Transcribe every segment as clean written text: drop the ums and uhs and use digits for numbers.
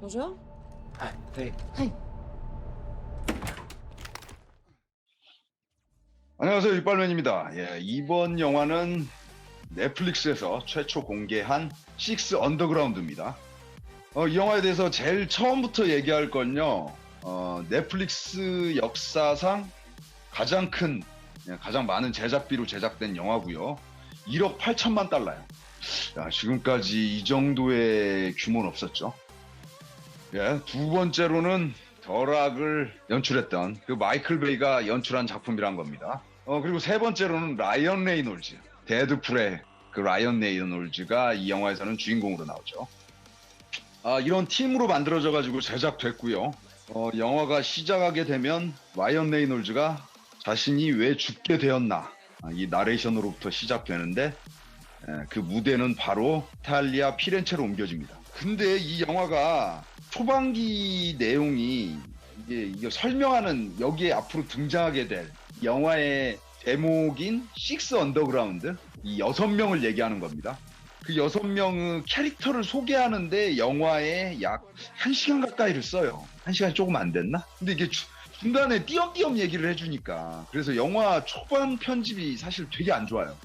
bonjour. 네. 안녕하세요, 이빨맨입니다. 예, 이번 영화는 넷플릭스에서 최초 공개한 식스 언더그라운드입니다. 이 영화에 대해서 제일 처음부터 얘기할 건요, 넷플릭스 역사상 가장 큰, 가장 많은 제작비로 제작된 영화고요. 1억 8천만 달러요. 야, 지금까지 이 정도의 규모는 없었죠. 예, 두 번째로는 벼락을 연출했던 그 마이클 베이가 연출한 작품이란 겁니다. 그리고 세 번째로는 라이언 레이놀즈, 데드풀의 그 라이언 레이놀즈가 이 영화에서는 주인공으로 나오죠. 이런 팀으로 만들어져가지고 제작됐고요. 영화가 시작하게 되면 라이언 레이놀즈가 자신이 왜 죽게 되었나, 이 나레이션으로부터 시작되는데, 그 무대는 바로 이탈리아 피렌체로 옮겨집니다. 근데 이 영화가 초반기 내용이 이게 설명하는, 여기에 앞으로 등장하게 될 영화의 제목인 식스 언더그라운드, 이 6명을 얘기하는 겁니다. 그 6명의 캐릭터를 소개하는데 영화에 약 1시간 가까이를 써요. 1시간이 조금 안 됐나? 근데 이게 중간에 띄엄띄엄 얘기를 해주니까, 그래서 영화 초반 편집이 사실 되게 안 좋아요.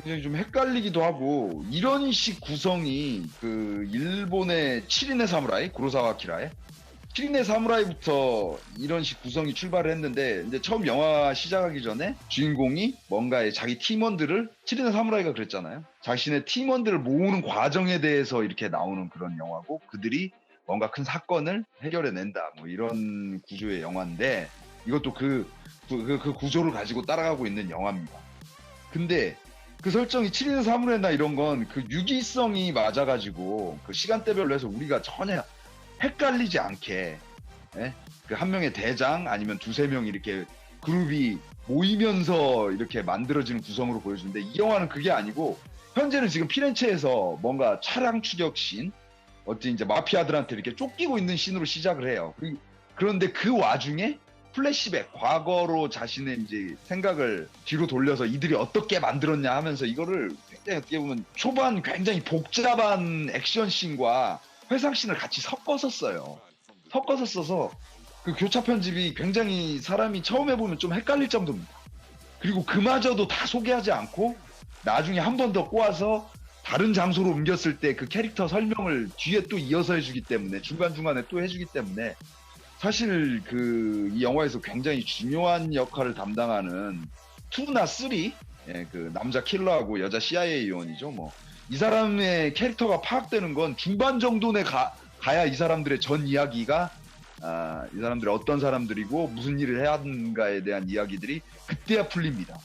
굉장히 좀 헷갈리기도 하고, 이런 식 구성이 그 일본의 7인의 사무라이, 구로사와 아키라의 7인의 사무라이부터 이런 식 구성이 출발을 했는데, 이제 처음 영화 시작하기 전에 주인공이 뭔가의 자기 팀원들을, 7인의 사무라이가 그랬잖아요. 자신의 팀원들을 모으는 과정에 대해서 이렇게 나오는 그런 영화고, 그들이 뭔가 큰 사건을 해결해낸다, 뭐 이런 구조의 영화인데, 이것도 그 구조를 가지고 따라가고 있는 영화입니다. 근데 그 설정이 7인의 사무라이나 이런 건 그 유기성이 맞아가지고 그 시간대별로 해서 우리가 전혀 헷갈리지 않게, 그 한 명의 대장 아니면 두세 명 이렇게 그룹이 모이면서 이렇게 만들어지는 구성으로 보여주는데, 이 영화는 그게 아니고, 현재는 지금 피렌체에서 뭔가 차량 추격 씬, 어찌 이제 마피아들한테 이렇게 쫓기고 있는 씬으로 시작을 해요. 그런데 그 와중에 플래시백, 과거로 자신의 이제 생각을 뒤로 돌려서 이들이 어떻게 만들었냐 하면서, 이거를 굉장히 어떻게 보면 초반 굉장히 복잡한 액션씬과 회상씬을 같이 섞어서 써요. 섞어서 써서 그 교차 편집이 굉장히 사람이 처음 해보면 좀 헷갈릴 정도입니다. 그리고 그마저도 다 소개하지 않고 나중에 한 번 더 꼬아서 다른 장소로 옮겼을 때 그 캐릭터 설명을 뒤에 또 이어서 해주기 때문에, 중간중간에 또 해주기 때문에, 사실 이 영화에서 굉장히 중요한 역할을 담당하는 2나 3, 그 남자 킬러하고 여자 CIA 요원이죠. 뭐 이 사람의 캐릭터가 파악되는 건 중반 정도에 가야 이 사람들의 전 이야기가, 이 사람들이 어떤 사람들이고 무슨 일을 해야 하는가에 대한 이야기들이 그때야 풀립니다.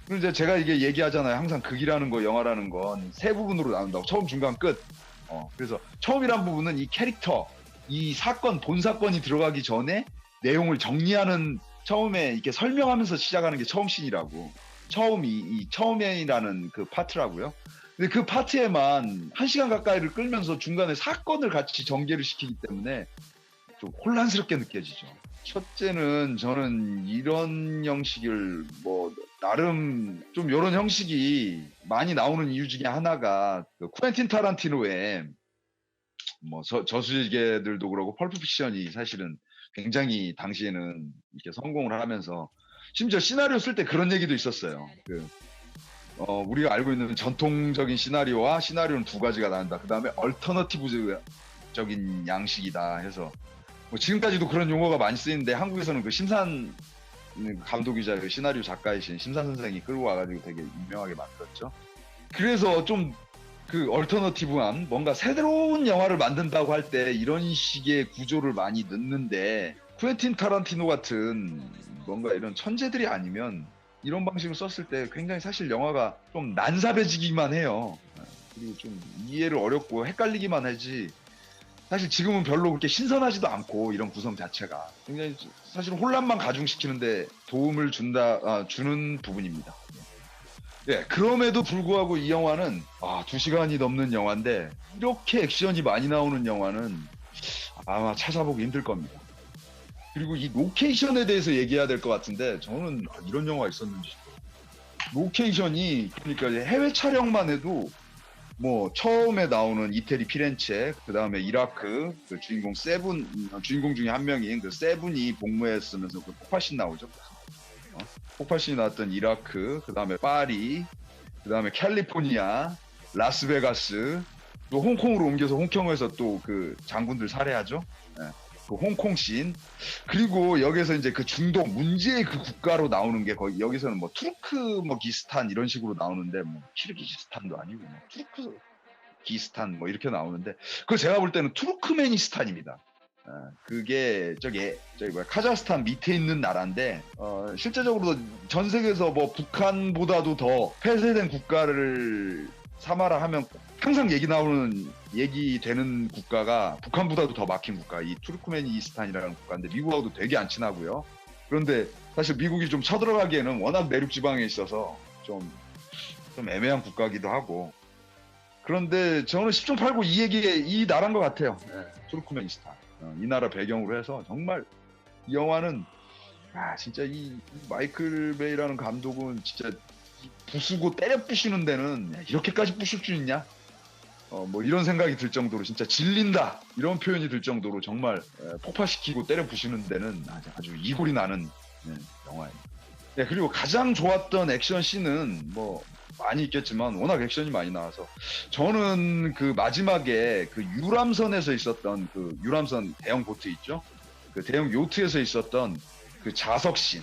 그리고 이제 제가 이게 얘기하잖아요. 항상 극이라는 거, 영화라는 건 세 부분으로 나눈다고. 처음, 중간, 끝. 그래서 처음이란 부분은 이 캐릭터, 이 사건, 본 사건이 들어가기 전에 내용을 정리하는, 처음에 이렇게 설명하면서 시작하는 게 처음 씬이라고. 이 처음이라는 그 파트라고요. 근데 그 파트에만 1시간 가까이를 끌면서 중간에 사건을 같이 전개를 시키기 때문에 좀 혼란스럽게 느껴지죠. 첫째는 저는 이런 형식을, 나름 좀 이런 형식이 많이 나오는 이유 중에 하나가, 그 쿠엔틴 타란티노의 저수지개들도 그렇고 펄프 픽션이 사실은 굉장히 당시에는 이렇게 성공을 하면서, 심지어 시나리오 쓸 때 그런 얘기도 있었어요. 우리가 알고 있는 전통적인 시나리오와 시나리오는 두 가지가 나온다. 그 다음에 얼터너티브적인 양식이다 해서, 지금까지도 그런 용어가 많이 쓰이는데, 한국에서는 그 심산 감독이자 그 시나리오 작가이신 심산 선생이 끌고 와가지고 되게 유명하게 만들었죠. 그래서 좀 그 얼터너티브한 뭔가 새로운 영화를 만든다고 할 때 이런 식의 구조를 많이 넣는데, 쿠엔틴 타란티노 같은 뭔가 이런 천재들이 아니면 이런 방식을 썼을 때 굉장히 사실 영화가 좀 난사배지기만 해요. 그리고 좀 이해를 어렵고 헷갈리기만 하지, 사실 지금은 별로 그렇게 신선하지도 않고, 이런 구성 자체가 굉장히 사실 혼란만 가중시키는데 도움을 주는 부분입니다. 그럼에도 불구하고 이 영화는 2시간이 넘는 영화인데, 이렇게 액션이 많이 나오는 영화는 아마 찾아보기 힘들 겁니다. 그리고 이 로케이션에 대해서 얘기해야 될 것 같은데, 저는 이런 영화가 있었는지. 로케이션이, 그러니까 해외 촬영만 해도 뭐 처음에 나오는 이태리 피렌체, 그 다음에 이라크, 그 주인공 세븐, 주인공 중에 한 명인 그 세븐이 복무했으면서 그 폭발신 나오죠. 폭발신이 나왔던 이라크, 그 다음에 파리, 그 다음에 캘리포니아, 라스베가스, 또 홍콩으로 옮겨서 홍콩에서 또 그 장군들 살해하죠. 예, 그 홍콩 씬. 그리고 여기서 이제 그 중동 문제의 그 국가로 나오는 게 거의 여기서는 뭐 투르크 뭐 기스탄 이런 식으로 나오는데 뭐 키르기스탄도 아니고 뭐 투르크 기스탄 뭐 이렇게 나오는데 그거 제가 볼 때는 투르크메니스탄입니다. 저기 뭐야 카자흐스탄 밑에 있는 나라인데 실제적으로 전 세계에서 뭐 북한보다도 더 폐쇄된 국가를 삼아라 하면 항상 얘기 되는 국가가 북한보다도 더 막힌 국가 이 투르크메니스탄이라는 국가인데 미국하고도 되게 안 친하고요. 그런데 사실 미국이 좀 쳐들어가기에는 워낙 내륙 지방에 있어서 좀 애매한 국가기도 하고 그런데 저는 10중 8구 이 나라인 것 같아요. 네, 투르크메니스탄. 이 나라 배경으로 해서 정말 이 영화는 진짜 이 마이클 베이라는 감독은 진짜 부수고 때려 부시는 데는 이렇게까지 부실 줄 있냐? 뭐 이런 생각이 들 정도로 진짜 질린다 이런 표현이 들 정도로 정말 폭파시키고 때려 부시는 데는 아주 이골이 나는 영화예요. 네, 그리고 가장 좋았던 액션 씬은 뭐 많이 있겠지만 워낙 액션이 많이 나와서 저는 그 마지막에 그 유람선에서 있었던 그 유람선 대형 보트 있죠? 그 대형 요트에서 있었던 그 자석씬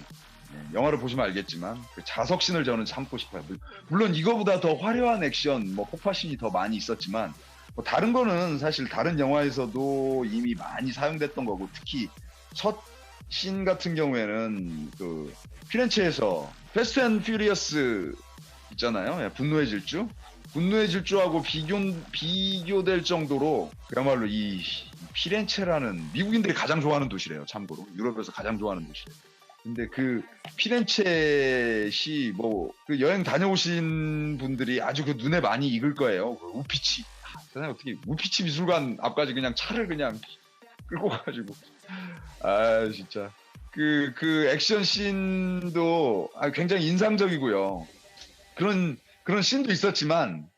영화를 보시면 알겠지만 그 자석씬을 저는 참고 싶어요. 물론 이거보다 더 화려한 액션 뭐 폭파씬이 더 많이 있었지만 뭐 다른 거는 사실 다른 영화에서도 이미 많이 사용됐던 거고 특히 첫 씬 같은 경우에는 그 피렌체에서 패스트 앤 퓨리어스 있잖아요. 분노의 질주하고 비교될 정도로 그야말로 이 피렌체라는 미국인들이 가장 좋아하는 도시래요. 참고로 유럽에서 가장 좋아하는 도시래요. 근데 그 피렌체시 뭐 그 여행 다녀오신 분들이 아주 그 눈에 많이 익을 거예요. 그 우피치. 세상에 어떻게 우피치 미술관 앞까지 그냥 차를 그냥 끌고 가가지고 진짜 그 액션 씬도 굉장히 인상적이고요. 그런 씬도 있었지만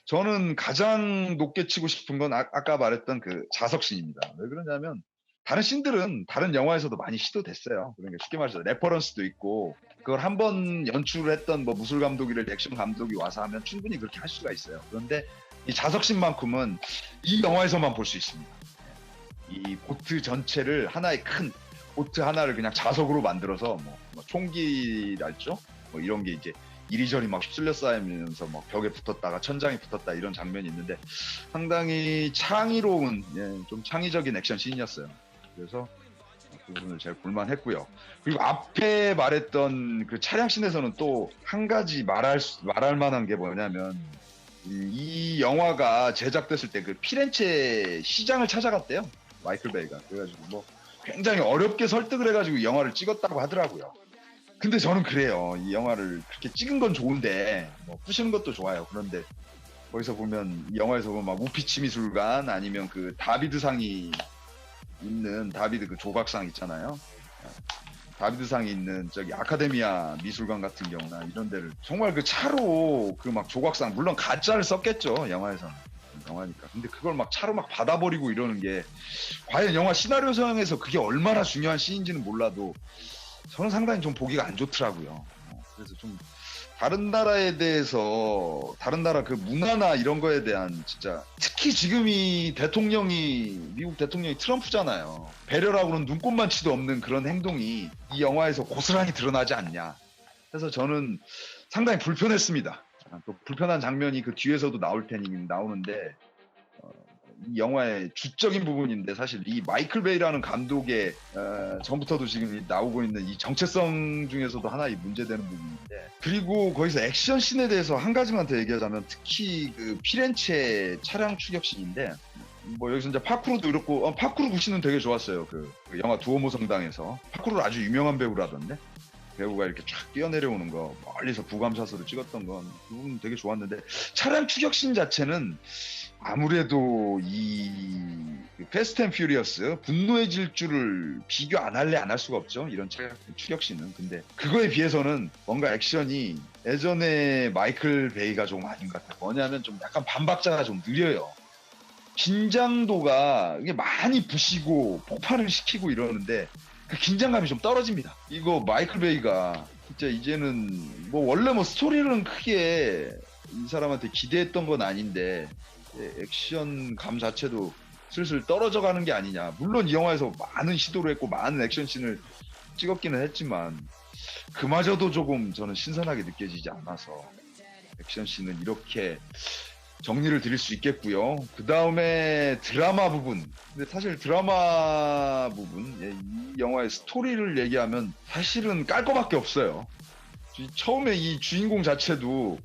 저는 가장 높게 치고 싶은 건 아까 말했던 그 자석 씬입니다. 왜 그러냐면 다른 씬들은 다른 영화에서도 많이 시도됐어요. 그러니까 쉽게 말해서 레퍼런스도 있고 그걸 한번 연출을 했던 뭐 무술 감독이를 액션 감독이 와서 하면 충분히 그렇게 할 수가 있어요. 그런데 이 자석 씬만큼은 이 영화에서만 볼 수 있습니다. 이 보트 전체를 하나의 큰 보트 하나를 그냥 자석으로 만들어서 뭐 총기랄죠? 뭐 이런 게 이제 이리저리 막 휩쓸려 쌓이면서 뭐 벽에 붙었다가 천장에 붙었다 이런 장면이 있는데 상당히 창의로운 좀 창의적인 액션 씬이었어요. 그래서 그 부분을 제일 볼만했고요. 그리고 앞에 말했던 그 차량 씬에서는 또 한 가지 말할 만한 게 뭐냐면 이 영화가 제작됐을 때 그 피렌체 시장을 찾아갔대요. 마이클 베이가. 그래가지고 뭐 굉장히 어렵게 설득을 해가지고 영화를 찍었다고 하더라고요. 근데 저는 그래요. 이 영화를 그렇게 찍은 건 좋은데 뭐 부시는 것도 좋아요. 그런데 거기서 보면 이 영화에서 보면 막 우피치 미술관 아니면 그 다비드상이 있는 다비드 그 조각상 있잖아요. 다비드상이 있는 저기 아카데미아 미술관 같은 경우나 이런 데를 정말 그 차로 그 막 조각상 물론 가짜를 썼겠죠. 영화에서는. 영화니까. 근데 그걸 막 차로 막 받아버리고 이러는 게 과연 영화 시나리오상에서 그게 얼마나 중요한 씬인지는 몰라도 저는 상당히 좀 보기가 안 좋더라고요. 그래서 좀 다른 나라에 대해서 다른 나라 그 문화나 이런 거에 대한 진짜 특히 지금 미국 대통령이 트럼프잖아요. 배려라고는 눈꼽만치도 없는 그런 행동이 이 영화에서 고스란히 드러나지 않냐. 그래서 저는 상당히 불편했습니다. 또 불편한 장면이 그 뒤에서도 나오는데 이 영화의 주적인 부분인데 사실 이 마이클 베이라는 감독의 전부터도 지금 나오고 있는 이 정체성 중에서도 하나의 문제되는 부분인데 그리고 거기서 액션 씬에 대해서 한 가지만 더 얘기하자면 특히 그 피렌체 차량 추격씬인데 뭐 여기서 이제 파쿠르도 그렇고 파쿠르 굿씨는 되게 좋았어요. 그 영화 두오모 성당에서 파쿠르 아주 유명한 배우라던데 배우가 이렇게 쫙 뛰어내려오는 거 멀리서 부감샷으로 찍었던 건 그 부분 되게 좋았는데 차량 추격씬 자체는 아무래도 이 패스트 앤 퓨리어스 분노의 질주를 비교 안 할래 안 할 수가 없죠. 이런 추격신은. 근데 그거에 비해서는 뭔가 액션이 예전에 마이클 베이가 좀 아닌 것 같아요. 뭐냐면 좀 약간 반박자가 좀 느려요. 긴장도가 이게 많이 부시고 폭발을 시키고 이러는데 그 긴장감이 좀 떨어집니다. 이거 마이클 베이가 진짜 이제는 뭐 원래 뭐 스토리는 크게 이 사람한테 기대했던 건 아닌데 액션 감 자체도 슬슬 떨어져 가는 게 아니냐. 물론 이 영화에서 많은 시도를 했고 많은 액션씬을 찍었기는 했지만 그마저도 조금 저는 신선하게 느껴지지 않아서 액션씬은 이렇게 정리를 드릴 수 있겠고요. 그 다음에 드라마 부분. 근데 사실 드라마 부분, 이 영화의 스토리를 얘기하면 사실은 깔 거밖에 없어요. 처음에 이 주인공 자체도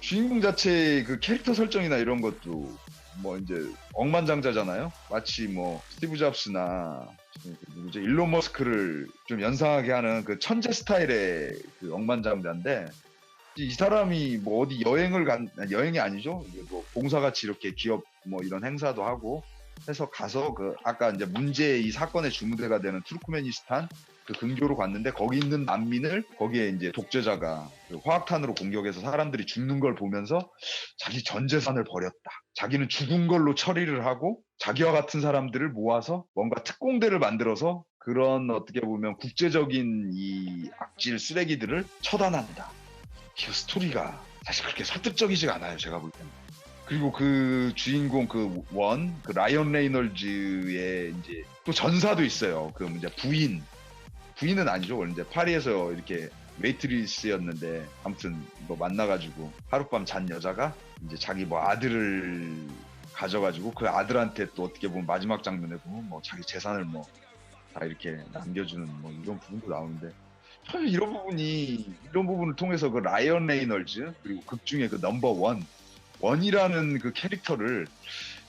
주인공 자체의 그 캐릭터 설정이나 이런 것도 뭐 이제 억만장자잖아요. 마치 뭐 스티브 잡스나 누구죠? 일론 머스크를 좀 연상하게 하는 그 천재 스타일의 그 억만장자인데 이 사람이 뭐 어디 여행이 아니죠. 뭐 봉사같이 이렇게 기업 뭐 이런 행사도 하고 해서 가서 그 아까 이제 문제의 이 사건의 주무대가 되는 투르크메니스탄 그 근교로 갔는데 거기 있는 난민을 거기에 이제 독재자가 그 화학탄으로 공격해서 사람들이 죽는 걸 보면서 자기 전 재산을 버렸다. 자기는 죽은 걸로 처리를 하고 자기와 같은 사람들을 모아서 뭔가 특공대를 만들어서 그런 어떻게 보면 국제적인 이 악질 쓰레기들을 처단한다. 그 스토리가 사실 그렇게 설득적이지가 않아요. 제가 볼 때는. 그리고 그 주인공 그 라이언 레이널즈의 이제 또 전사도 있어요. 그 이제 부인은 아니죠. 원래 이제 파리에서 이렇게 웨이트리스였는데 아무튼 뭐 만나가지고 하룻밤 잔 여자가 이제 자기 뭐 아들을 가져가지고 그 아들한테 또 어떻게 보면 마지막 장면에 보면 뭐 자기 재산을 뭐 다 이렇게 남겨주는 뭐 이런 부분도 나오는데 사실 이런 부분을 통해서 그 라이언 레이널즈 그리고 극 중에 그 넘버 원이라는 그 캐릭터를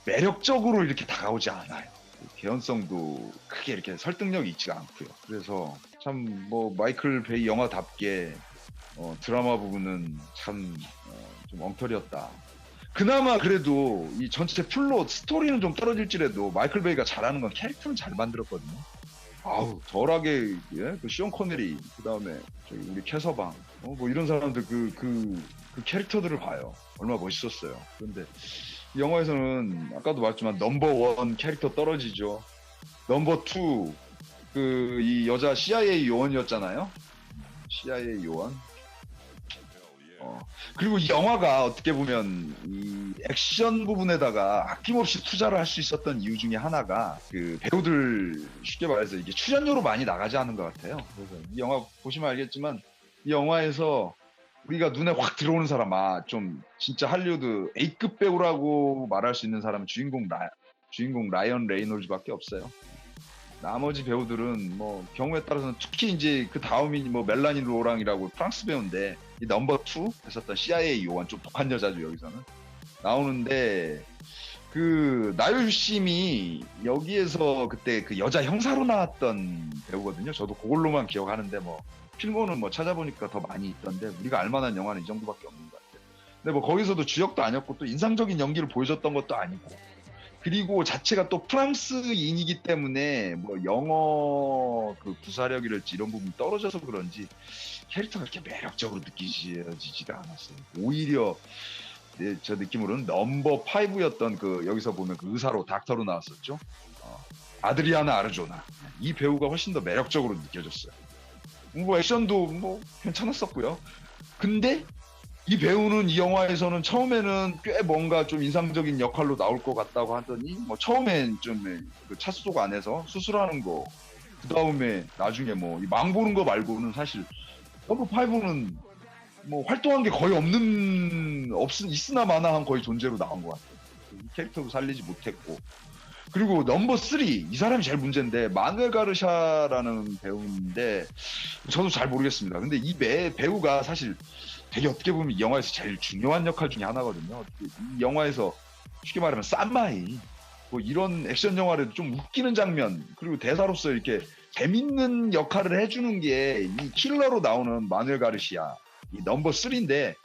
매력적으로 이렇게 다가오지 않아요. 개연성도 크게 이렇게 설득력이 있지가 않고요. 그래서 참 뭐 마이클 베이 영화답게 드라마 부분은 참 좀 엉터리였다. 그나마 그래도 이 전체 플롯 스토리는 좀 떨어질지라도 마이클 베이가 잘하는 건 캐릭터는 잘 만들었거든요. 아우 덜하게 예? 그 시온 코네리 그 다음에 저기 우리 캐서방 뭐 이런 사람들 그 캐릭터들을 봐요. 얼마나 멋있었어요. 그런데 이 영화에서는 아까도 말했지만 넘버 원 캐릭터 떨어지죠. 넘버 투 그 이 여자 CIA 요원이었잖아요. CIA 요원. 그리고 이 영화가 어떻게 보면 이 액션 부분에다가 아낌없이 투자를 할 수 있었던 이유 중에 하나가 그 배우들 쉽게 말해서 이게 출연료로 많이 나가지 않은 것 같아요. 그래서 이 영화 보시면 알겠지만 이 영화에서 우리가 눈에 확 들어오는 사람, 좀 진짜 할리우드 A급 배우라고 말할 수 있는 사람은 주인공 라이언 레이놀즈밖에 없어요. 나머지 배우들은 뭐 경우에 따라서는 특히 이제 그 다음이 뭐 멜라니 로랑이라고 프랑스 배우인데 이 넘버 2 했었던 CIA 요원 좀 독한 여자죠 여기서는 나오는데 그 나요유심이 여기에서 그때 그 여자 형사로 나왔던 배우거든요. 저도 그걸로만 기억하는데 뭐 필모는 뭐 찾아보니까 더 많이 있던데 우리가 알만한 영화는 이 정도밖에 없는 것 같아요. 근데 뭐 거기서도 주역도 아니었고 또 인상적인 연기를 보여줬던 것도 아니고 그리고 자체가 또 프랑스인이기 때문에 뭐 영어 그 구사력이랄지 이런 부분이 떨어져서 그런지 캐릭터가 그렇게 매력적으로 느껴지지가 않았어요. 오히려 저 느낌으로는 넘버 5였던 그 여기서 보면 그 의사로 닥터로 나왔었죠. 아드리아나 아르조나 이 배우가 훨씬 더 매력적으로 느껴졌어요. 뭐 액션도 뭐 괜찮았었고요. 근데 이 배우는 이 영화에서는 처음에는 꽤 뭔가 좀 인상적인 역할로 나올 것 같다고 하더니 뭐 처음엔 좀 그 차수족 안에서 수술하는 거 그 다음에 나중에 뭐 망 보는 거 말고는 사실 넘버 5는 뭐 활동한 게 거의 있으나 마나한 거의 존재로 나온 것 같아요. 이 캐릭터도 살리지 못했고 그리고 넘버 3 이 사람이 제일 문제인데 마누엘 가르샤라는 배우인데 저도 잘 모르겠습니다. 근데 이 배우가 사실 되게 어떻게 보면 이 영화에서 제일 중요한 역할 중에 하나거든요. 이 영화에서 쉽게 말하면 쌈마이 뭐 이런 액션 영화를 좀 웃기는 장면 그리고 대사로서 이렇게 재밌는 역할을 해주는 게 이 킬러로 나오는 마누엘 가르시아 이 넘버 3인데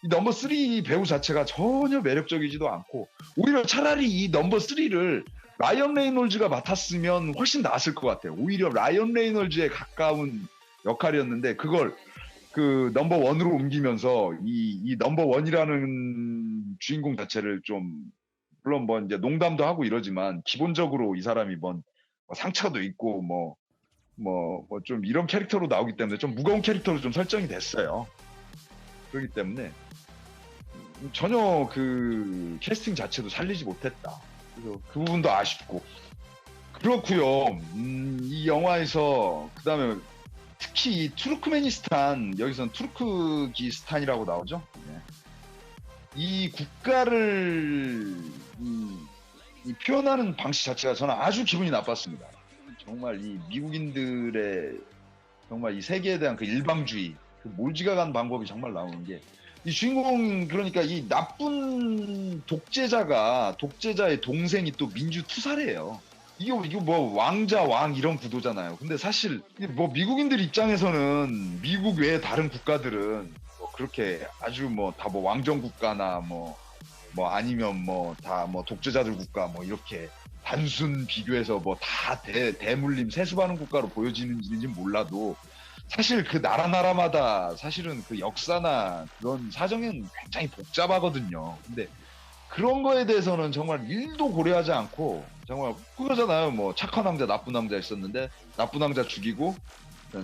이 넘버 3 배우 자체가 전혀 매력적이지도 않고, 오히려 차라리 이 넘버 3를 라이언 레이놀즈가 맡았으면 훨씬 나았을 것 같아요. 오히려 라이언 레이놀즈에 가까운 역할이었는데 그걸 그 넘버 1으로 옮기면서 이 넘버 1이라는 주인공 자체를 좀, 물론 뭐 이제 농담도 하고 이러지만 기본적으로 이 사람이 뭐 상처도 있고 뭐 좀 이런 캐릭터로 나오기 때문에 좀 무거운 캐릭터로 좀 설정이 됐어요. 그렇기 때문에 전혀 그 캐스팅 자체도 살리지 못했다. 그래서 그 부분도 아쉽고 그렇고요. 이 영화에서 그다음에 특히 이 투르크메니스탄, 여기서는 투르크기스탄이라고 나오죠. 네. 이 국가를 이 표현하는 방식 자체가 저는 아주 기분이 나빴습니다. 정말 이 미국인들의 정말 이 세계에 대한 그 일방주의, 그 몰지각한 방법이 정말 나오는 게, 이 주인공, 그러니까 이 나쁜 독재자의 동생이 또 민주 투사래요. 이게 뭐 왕자 왕 이런 구도잖아요. 근데 사실 뭐 미국인들 입장에서는 미국 외에 다른 국가들은 뭐 그렇게 아주 뭐 다 뭐 왕정 국가나 뭐 아니면 뭐 다 뭐 독재자들 국가 뭐 이렇게 단순 비교해서 뭐 다 대물림 세수하는 국가로 보여지는지는 몰라도, 사실 그 나라마다 사실은 그 역사나 그런 사정은 굉장히 복잡하거든요. 근데 그런 거에 대해서는 정말 1도 고려하지 않고, 정말 그거잖아요. 뭐 착한 왕자 나쁜 왕자 있었는데 나쁜 왕자 죽이고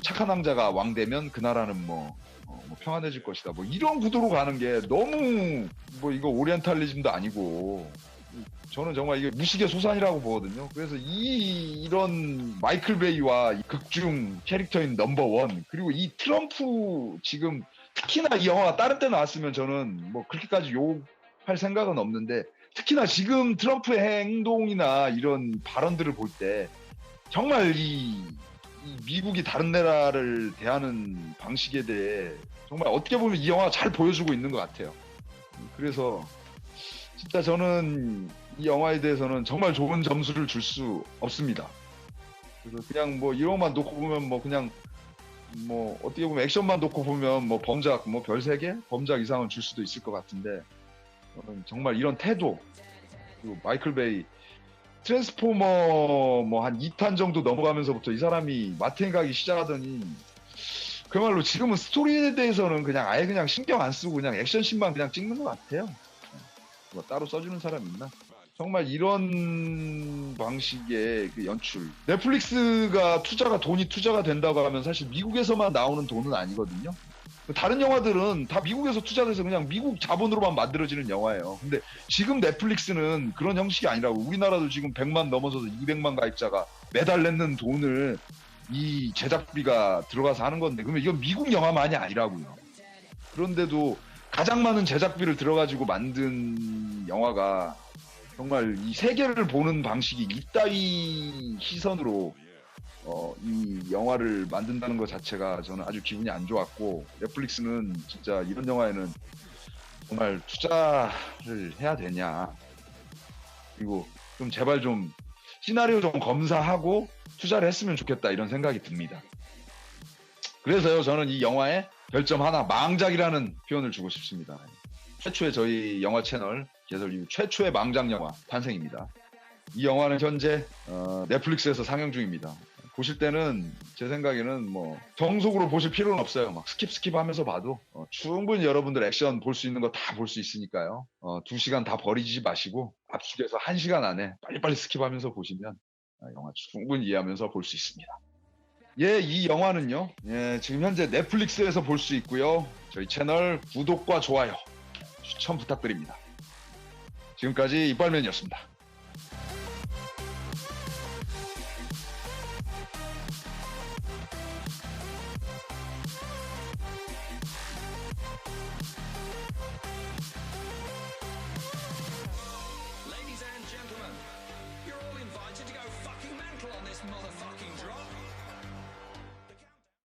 착한 왕자가 왕 되면 그 나라는 뭐 평안해질 것이다, 뭐 이런 구도로 가는 게 너무, 뭐 이거 오리엔탈리즘도 아니고 저는 정말 이게 무식의 소산이라고 보거든요. 그래서 이런 마이클 베이와 이 극중 캐릭터인 넘버 1, 그리고 이 트럼프, 지금 특히나 이 영화가 다른 때 나왔으면 저는 뭐 그렇게까지 욕할 생각은 없는데, 특히나 지금 트럼프의 행동이나 이런 발언들을 볼 때 정말 이 미국이 다른 나라를 대하는 방식에 대해 정말 어떻게 보면 이 영화가 잘 보여주고 있는 것 같아요. 그래서 진짜 저는 이 영화에 대해서는 정말 좋은 점수를 줄 수 없습니다. 그래서 그냥 뭐 이런 것만 놓고 보면 뭐 그냥 뭐 어떻게 보면 액션만 놓고 보면 뭐 범작 뭐 별 3개? 범작 이상은 줄 수도 있을 것 같은데, 정말 이런 태도, 그리고 마이클 베이 트랜스포머 뭐 한 2탄 정도 넘어가면서부터 이 사람이 마틴 가기 시작하더니 그야말로 지금은 스토리에 대해서는 그냥 아예 그냥 신경 안 쓰고 그냥 액션씬만 그냥 찍는 것 같아요. 뭐 따로 써주는 사람 있나? 정말 이런 방식의 그 연출, 넷플릭스가 돈이 투자가 된다고 하면 사실 미국에서만 나오는 돈은 아니거든요. 다른 영화들은 다 미국에서 투자돼서 그냥 미국 자본으로만 만들어지는 영화예요. 근데 지금 넷플릭스는 그런 형식이 아니라고, 우리나라도 지금 100만 넘어서서 200만 가입자가 매달 내는 돈을 이 제작비가 들어가서 하는 건데, 그러면 이건 미국 영화만이 아니라고요. 그런데도 가장 많은 제작비를 들어가지고 만든 영화가 정말 이 세계를 보는 방식이 이따위 시선으로 이 영화를 만든다는 것 자체가 저는 아주 기분이 안 좋았고, 넷플릭스는 진짜 이런 영화에는 정말 투자를 해야 되냐, 그리고 좀 제발 좀 시나리오 좀 검사하고 투자를 했으면 좋겠다, 이런 생각이 듭니다. 그래서요, 저는 이 영화에 별점 하나, 망작이라는 표현을 주고 싶습니다. 최초의 저희 영화 채널 개설 이후 최초의 망작 영화 탄생입니다. 이 영화는 현재 넷플릭스에서 상영 중입니다. 보실 때는 제 생각에는 뭐 정속으로 보실 필요는 없어요. 막 스킵하면서 봐도 충분히 여러분들 액션 볼 수 있는 거 다 볼 수 있으니까요. 2시간 다 버리지 마시고 압축해서 1시간 안에 빨리빨리 스킵하면서 보시면 영화 충분히 이해하면서 볼 수 있습니다. 예, 이 영화는요, 예, 지금 현재 넷플릭스에서 볼 수 있고요. 저희 채널 구독과 좋아요 추천 부탁드립니다. 지금까지 이빨맨이었습니다.